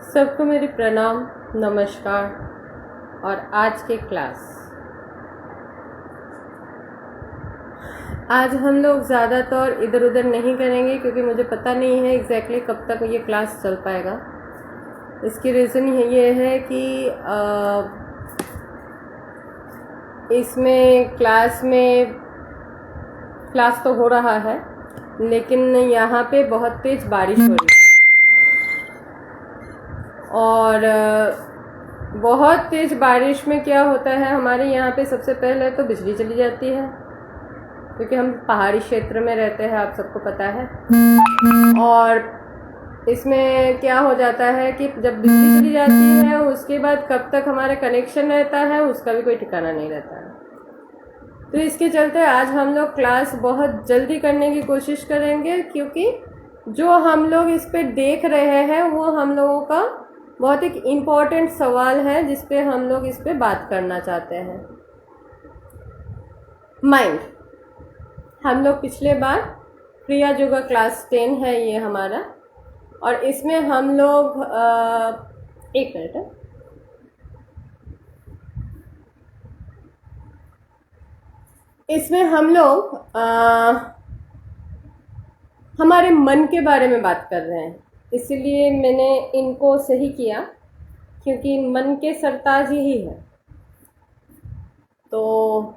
सबको मेरी प्रणाम, नमस्कार। और आज के क्लास, आज हम लोग ज़्यादातर इधर उधर नहीं करेंगे क्योंकि मुझे पता नहीं है एग्जैक्टली कब तक ये क्लास चल पाएगा। इसकी रीज़न ये है कि इसमें क्लास तो हो रहा है, लेकिन यहाँ पे बहुत तेज़ बारिश हो रही है और बहुत तेज़ बारिश में क्या होता है, हमारे यहाँ पे सबसे पहले तो बिजली चली जाती है क्योंकि हम पहाड़ी क्षेत्र में रहते हैं, आप सबको पता है। और इसमें क्या हो जाता है कि जब बिजली चली जाती है उसके बाद कब तक हमारा कनेक्शन रहता है उसका भी कोई ठिकाना नहीं रहता है। तो इसके चलते आज हम लोग क्लास बहुत जल्दी करने की कोशिश करेंगे क्योंकि जो हम लोग इस पे देख रहे हैं वो हम लोगों का बहुत एक इम्पॉर्टेंट सवाल है जिस पे हम लोग इस पे बात करना चाहते हैं। माइंड, हम लोग पिछले बार क्रिया योगा क्लास 10 है ये हमारा, और इसमें हम लोग एक मिनट, इसमें हम लोग हमारे मन के बारे में बात कर रहे हैं, इसलिए मैंने इनको सही किया क्योंकि मन के सरताज यही है। तो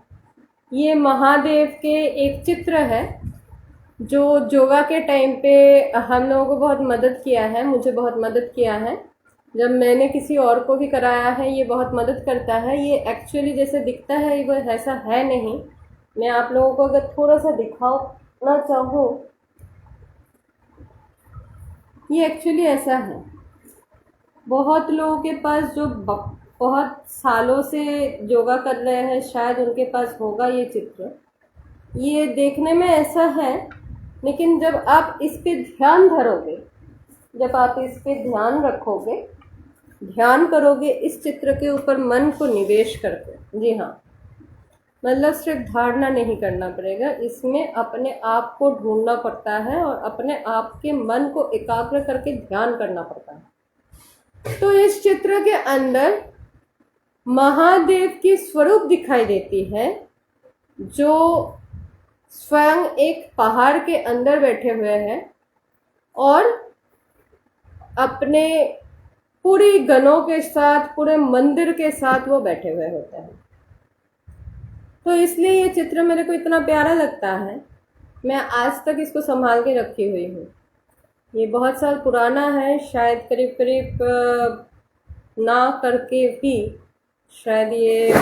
ये महादेव के एक चित्र है जो योगा के टाइम पे हम लोगों को बहुत मदद किया है, मुझे बहुत मदद किया है। जब मैंने किसी और को भी कराया है ये बहुत मदद करता है। ये एक्चुअली जैसे दिखता है वो ऐसा है नहीं। मैं आप लोगों को अगर थोड़ा सा दिखाना चाहूँ, ये एक्चुअली ऐसा है। बहुत लोगों के पास जो बहुत सालों से योगा कर रहे हैं शायद उनके पास होगा ये चित्र। ये देखने में ऐसा है, लेकिन जब आप इस पे ध्यान धरोगे, जब आप इस पे ध्यान रखोगे, ध्यान करोगे इस चित्र के ऊपर मन को निवेश करके, जी हाँ, मतलब सिर्फ धारणा नहीं करना पड़ेगा, इसमें अपने आप को ढूंढना पड़ता है और अपने आप के मन को एकाग्र करके ध्यान करना पड़ता है। तो इस चित्र के अंदर महादेव की स्वरूप दिखाई देती है जो स्वयं एक पहाड़ के अंदर बैठे हुए हैं और अपने पूरी गणों के साथ, पूरे मंदिर के साथ वो बैठे हुए होते हैं। तो इसलिए ये चित्र मेरे को इतना प्यारा लगता है, मैं आज तक इसको संभाल के रखी हुई हूँ। ये बहुत साल पुराना है, शायद करीब करीब ना करके भी शायद ये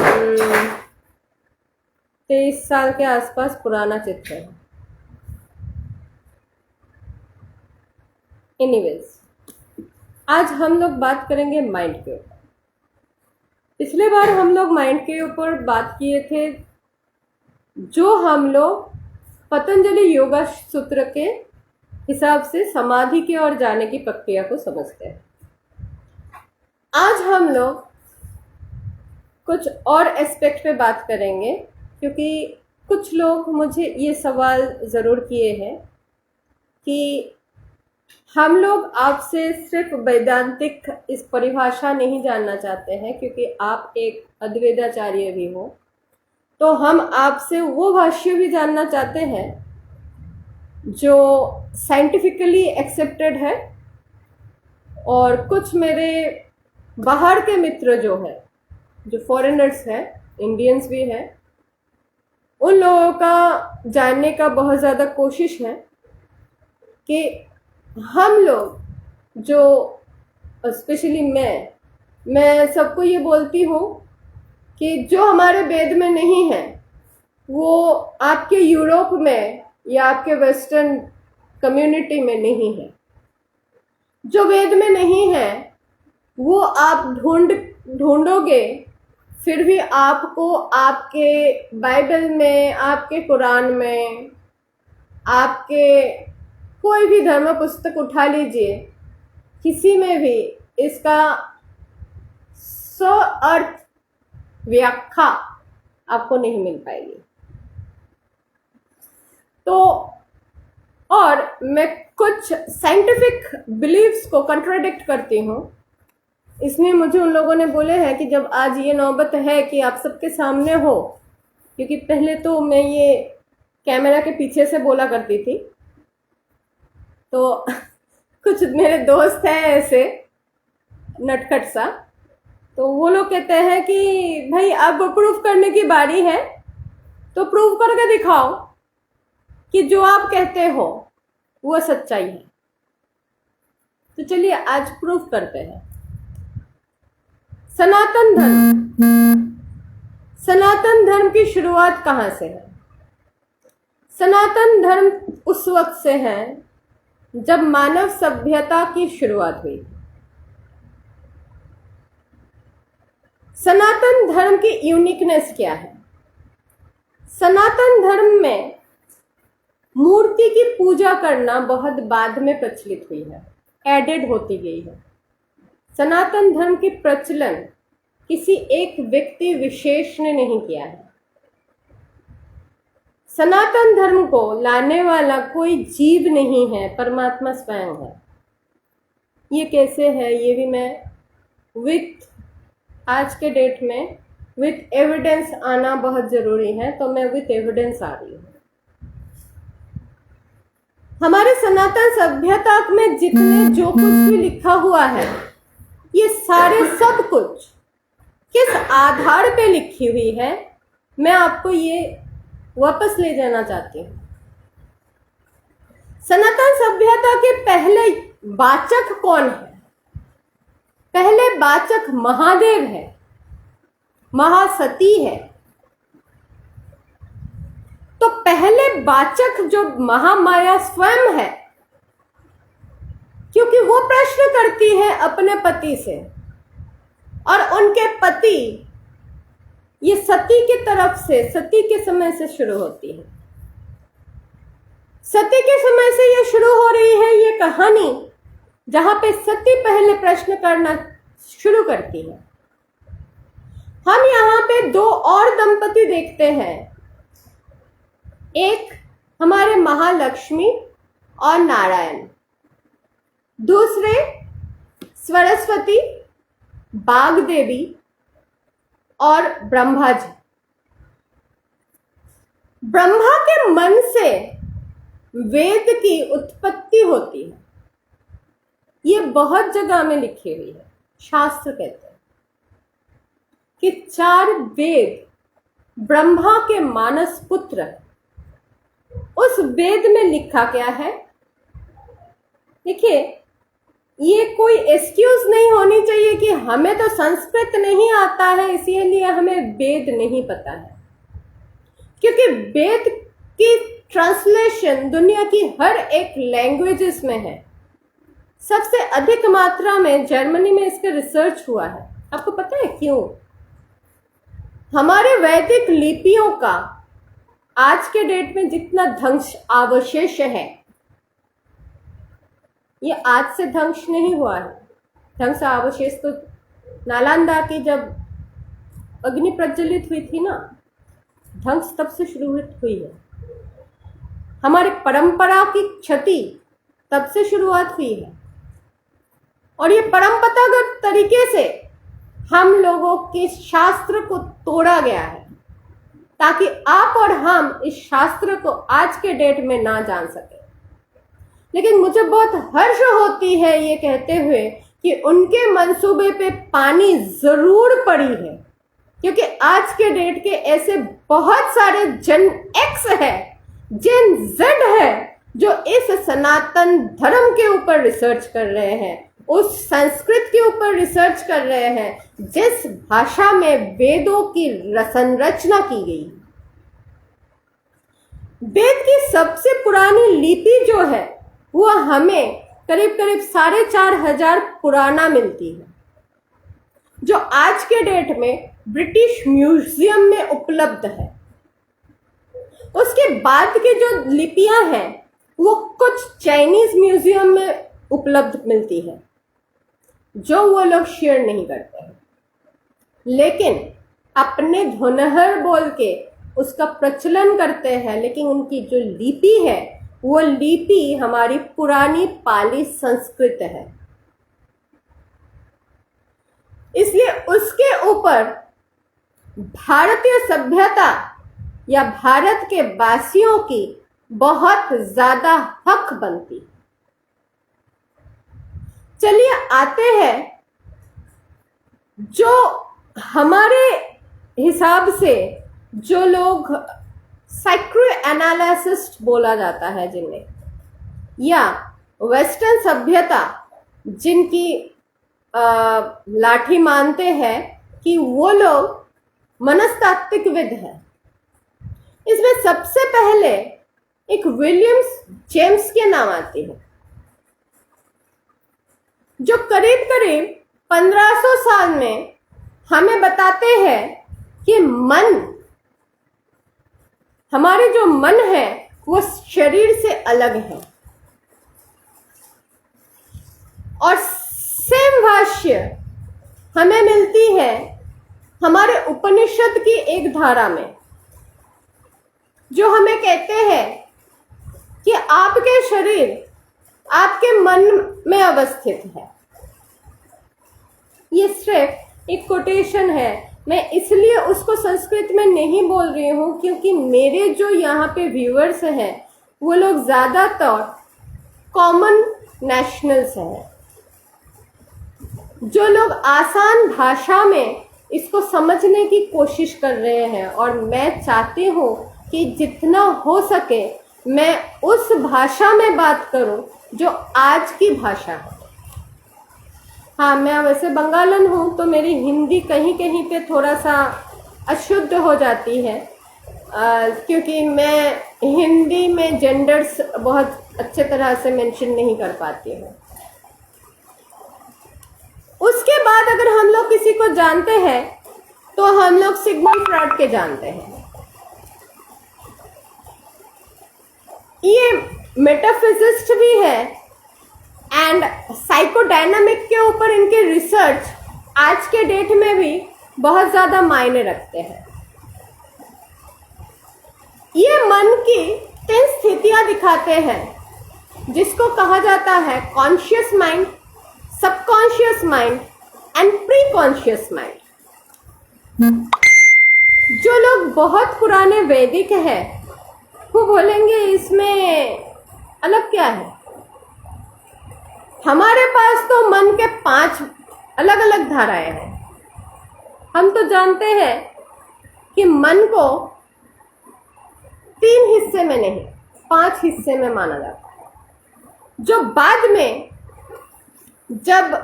23 साल के आसपास पुराना चित्र है। एनीवेज, आज हम लोग बात करेंगे माइंड के ऊपर। पिछले बार हम लोग माइंड के ऊपर बात किए थे जो हम लोग पतंजलि योगा सूत्र के हिसाब से समाधि की ओर जाने की प्रक्रिया को समझते हैं। आज हम लोग कुछ और एस्पेक्ट पे बात करेंगे क्योंकि कुछ लोग मुझे ये सवाल ज़रूर किए हैं कि हम लोग आपसे सिर्फ वैदांतिक इस परिभाषा नहीं जानना चाहते हैं, क्योंकि आप एक अद्वैताचार्य भी हो, तो हम आपसे वो भाष्य भी जानना चाहते हैं जो साइंटिफिकली एक्सेप्टेड है। और कुछ मेरे बाहर के मित्र जो है, जो फॉरेनर्स हैं, इंडियंस भी हैं, उन लोगों का जानने का बहुत ज़्यादा कोशिश है कि हम लोग जो, स्पेशली मैं सबको ये बोलती हूँ कि जो हमारे वेद में नहीं है वो आपके यूरोप में या आपके वेस्टर्न कम्युनिटी में नहीं है। जो वेद में नहीं है वो आप ढूंढोगे, फिर भी आपको आपके बाइबल में, आपके कुरान में, आपके कोई भी धर्म पुस्तक उठा लीजिए, किसी में भी इसका अर्थ व्याख्या आपको नहीं मिल पाएगी। तो और मैं कुछ साइंटिफिक बिलीव्स को कंट्राडिक्ट करती हूँ। इसमें मुझे उन लोगों ने बोले हैं कि जब आज ये नौबत है कि आप सबके सामने हो, क्योंकि पहले तो मैं ये कैमरा के पीछे से बोला करती थी, तो कुछ मेरे दोस्त हैं ऐसे नटखट सा, तो वो लोग कहते हैं कि भाई अब प्रूफ करने की बारी है, तो प्रूव करके दिखाओ कि जो आप कहते हो वो सच्चाई है। तो चलिए आज प्रूफ करते हैं। सनातन धर्म की शुरुआत कहाँ से है? सनातन धर्म उस वक्त से है जब मानव सभ्यता की शुरुआत हुई। सनातन धर्म की यूनिकनेस क्या है? सनातन धर्म में मूर्ति की पूजा करना बहुत बाद में प्रचलित हुई है, एडेड होती गई है। सनातन धर्म की प्रचलन किसी एक व्यक्ति विशेष ने नहीं किया है। सनातन धर्म को लाने वाला कोई जीव नहीं है, परमात्मा स्वयं है। ये कैसे है, ये भी मैं आज के डेट में विथ एविडेंस आना बहुत जरूरी है, तो मैं विथ एविडेंस आ रही हूँ। हमारे सनातन सभ्यता में जितने जो कुछ भी लिखा हुआ है, ये सारे सब कुछ किस आधार पे लिखी हुई है, मैं आपको ये वापस ले जाना चाहती हूँ। सनातन सभ्यता के पहले वाचक कौन है? पहले वाचक महादेव है, महासती है। तो पहले वाचक जो महामाया स्वयं है, क्योंकि वो प्रश्न करती है अपने पति से, और उनके पति ये सती की तरफ से, सती के समय से शुरू होती है। सती के समय से ये शुरू हो रही है ये कहानी, जहां पे सती पहले प्रश्न करना शुरू करती है। हम यहाँ पे दो और दंपति देखते हैं, एक हमारे महालक्ष्मी और नारायण, दूसरे सरस्वती, बाग देवी और ब्रह्मा जी। ब्रह्मा के मन से वेद की उत्पत्ति होती है, ये बहुत जगह में लिखी हुई है। शास्त्र कहते हैं कि 4 वेद ब्रह्मा के मानस पुत्र है। उस वेद में लिखा क्या है? देखिए, ये कोई एक्सक्यूज नहीं होनी चाहिए कि हमें तो संस्कृत नहीं आता है इसीलिए हमें वेद नहीं पता है, क्योंकि वेद की ट्रांसलेशन दुनिया की हर एक लैंग्वेजेस में है। सबसे अधिक मात्रा में जर्मनी में इसका रिसर्च हुआ है। आपको पता है क्यों? हमारे वैदिक लिपियों का आज के डेट में जितना ध्वंस अवशेष है, ये आज से ध्वंस नहीं हुआ है। ध्वंस अवशेष तो नालंदा की जब अग्नि प्रज्वलित हुई थी ना, ध्वंस तब से शुरू हुई है। हमारी परंपरा की क्षति तब से शुरुआत हुई है, और ये परंपरागत तरीके से हम लोगों के शास्त्र को तोड़ा गया है, ताकि आप और हम इस शास्त्र को आज के डेट में ना जान सके। लेकिन मुझे बहुत हर्ष होती है ये कहते हुए कि उनके मंसूबे पे पानी जरूर पड़ी है, क्योंकि आज के डेट के ऐसे बहुत सारे जन एक्स है, जन जेड है, जो इस सनातन धर्म के ऊपर रिसर्च कर रहे हैं, उस संस्कृत के ऊपर रिसर्च कर रहे हैं जिस भाषा में वेदों की संरचना की गई। वेद की सबसे पुरानी लिपि जो है वो हमें करीब करीब 4,500 पुराना मिलती है, जो आज के डेट में ब्रिटिश म्यूजियम में उपलब्ध है। उसके बाद की जो लिपियां हैं वो कुछ चाइनीज म्यूजियम में उपलब्ध मिलती है, जो वो लोग शेयर नहीं करते हैं, लेकिन अपने धुनहर बोल के उसका प्रचलन करते हैं। लेकिन उनकी जो लिपि है वो लिपि हमारी पुरानी पाली संस्कृत है, इसलिए उसके ऊपर भारतीय सभ्यता या भारत के वासियों की बहुत ज्यादा हक बनती। चलिए आते हैं जो हमारे हिसाब से जो लोग साइक्रो एनालिसिस्ट बोला जाता है जिन्हें, या वेस्टर्न सभ्यता जिनकी लाठी मानते हैं कि वो लोग मनस्तात्विकविद है। इसमें सबसे पहले एक विलियम्स जेम्स के नाम आते हैं, जो करीब करीब 1500 साल में हमें बताते हैं कि हमारे जो मन है वो शरीर से अलग है। और सेम भाष्य हमें मिलती है हमारे उपनिषद की एक धारा में, जो हमें कहते हैं कि आपके शरीर आपके मन में अवस्थित है। ये सिर्फ एक कोटेशन है, मैं इसलिए उसको संस्कृत में नहीं बोल रही हूं क्योंकि मेरे जो यहाँ पे व्यूअर्स हैं वो लोग ज्यादातर कॉमन नेशनल्स हैं, जो लोग आसान भाषा में इसको समझने की कोशिश कर रहे हैं। और मैं चाहती हूँ कि जितना हो सके मैं उस भाषा में बात करूं जो आज की भाषा है। हाँ, मैं वैसे बंगालन हूँ तो मेरी हिंदी कहीं कहीं पे थोड़ा सा अशुद्ध हो जाती है, क्योंकि मैं हिंदी में जेंडर्स बहुत अच्छे तरह से मेंशन नहीं कर पाती हूँ। उसके बाद अगर हम लोग किसी को जानते हैं तो हम लोग सिगमंड फ्रॉइड के जानते हैं। ये मेटाफिजिस्ट भी है एंड साइकोडायनामिक के ऊपर इनके रिसर्च आज के डेट में भी बहुत ज्यादा मायने रखते हैं। ये मन की 3 स्थितियां दिखाते हैं जिसको कहा जाता है conscious mind, subconscious mind and pre conscious mind. जो लोग बहुत पुराने वैदिक हैं वो बोलेंगे इसमें अलग क्या है। हमारे पास तो मन के 5 अलग अलग धाराएं हैं। हम तो जानते हैं कि मन को 3 हिस्से में नहीं 5 हिस्से में माना जाता है, जो बाद में जब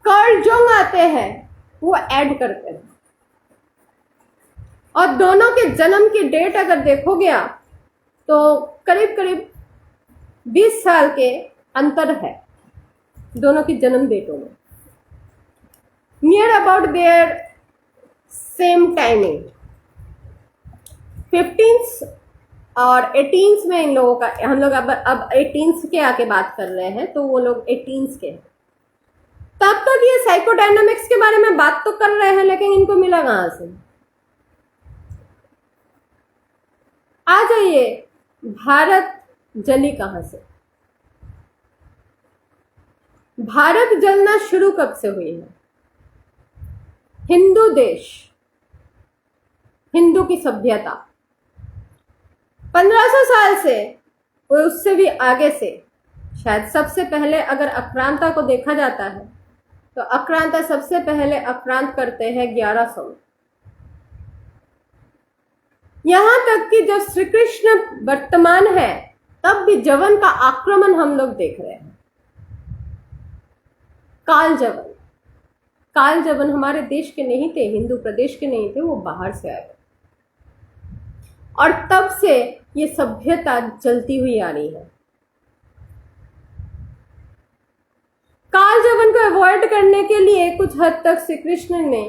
कार्ल जंग आते हैं वो ऐड करते हैं। और दोनों के जन्म की डेट अगर देखोगे आप तो करीब करीब 20 साल के अंतर है दोनों की जन्म डेटों में, near about their same timing. 15th और 18th में इन लोगों का, हम लोग अब 18th के आके बात कर रहे हैं तो वो लोग 18th के। तब तक ये साइकोडायनामिक्स के बारे में बात तो कर रहे हैं, लेकिन इनको मिला कहां से। आ जाइए, भारत जली कहां से। भारत जलना शुरू कब से हुई है। हिंदू देश, हिंदू की सभ्यता 1500 साल से और उससे भी आगे से, शायद सबसे पहले अगर आक्रांता को देखा जाता है तो आक्रांता सबसे पहले आक्रांत करते हैं 1100 में। यहां तक कि जब श्री कृष्ण वर्तमान है तब भी जवन का आक्रमण हम लोग देख रहे हैं। काल जवन हमारे देश के नहीं थे, हिंदू प्रदेश के नहीं थे, वो बाहर से आए और तब से ये सभ्यता चलती हुई आ रही है। काल जवन को अवॉइड करने के लिए कुछ हद तक श्री कृष्ण ने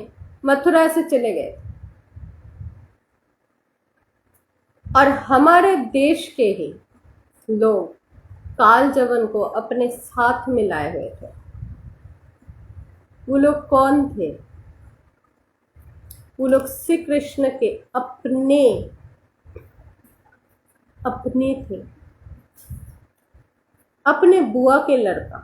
मथुरा से चले गए और हमारे देश के ही लोग काल जवन को अपने साथ में लाए हुए थे। वो लोग कौन थे? वो लोग श्री कृष्ण के अपने थे। अपने बुआ के लड़का।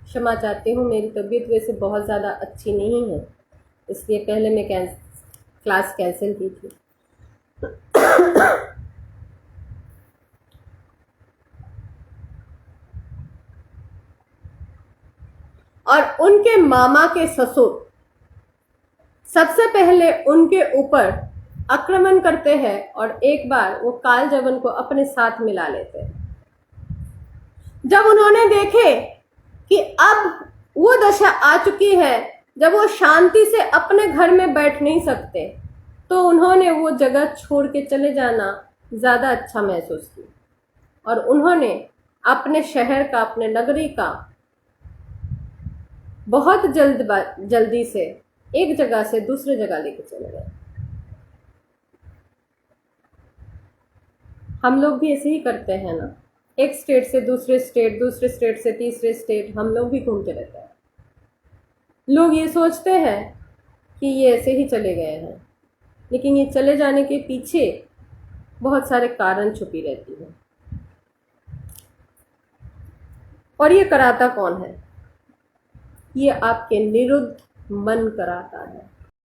क्षमा चाहती हूँ, मेरी तबीयत वैसे बहुत ज़्यादा अच्छी नहीं है, इसलिए पहले मैं क्लास कैंसिल की थी। और उनके मामा के ससुर सबसे पहले उनके ऊपर आक्रमण करते हैं और एक बार वो कालजवन को अपने साथ मिला लेते हैं। जब उन्होंने देखे कि अब वो दशा आ चुकी है जब वो शांति से अपने घर में बैठ नहीं सकते, तो उन्होंने वो जगह छोड़ के चले जाना ज़्यादा अच्छा महसूस किया और उन्होंने अपने शहर का, अपने नगरी का बहुत जल्दी से एक जगह से दूसरे जगह लेके चले गए। हम लोग भी ऐसे ही करते हैं ना, एक स्टेट से दूसरे स्टेट, दूसरे स्टेट से तीसरे स्टेट, हम लोग भी घूमते रहते हैं। लोग ये सोचते हैं कि ये ऐसे ही चले गए हैं, लेकिन ये चले जाने के पीछे बहुत सारे कारण छुपी रहती है। और ये कराता कौन है? ये आपके निरुद्ध मन कराता है।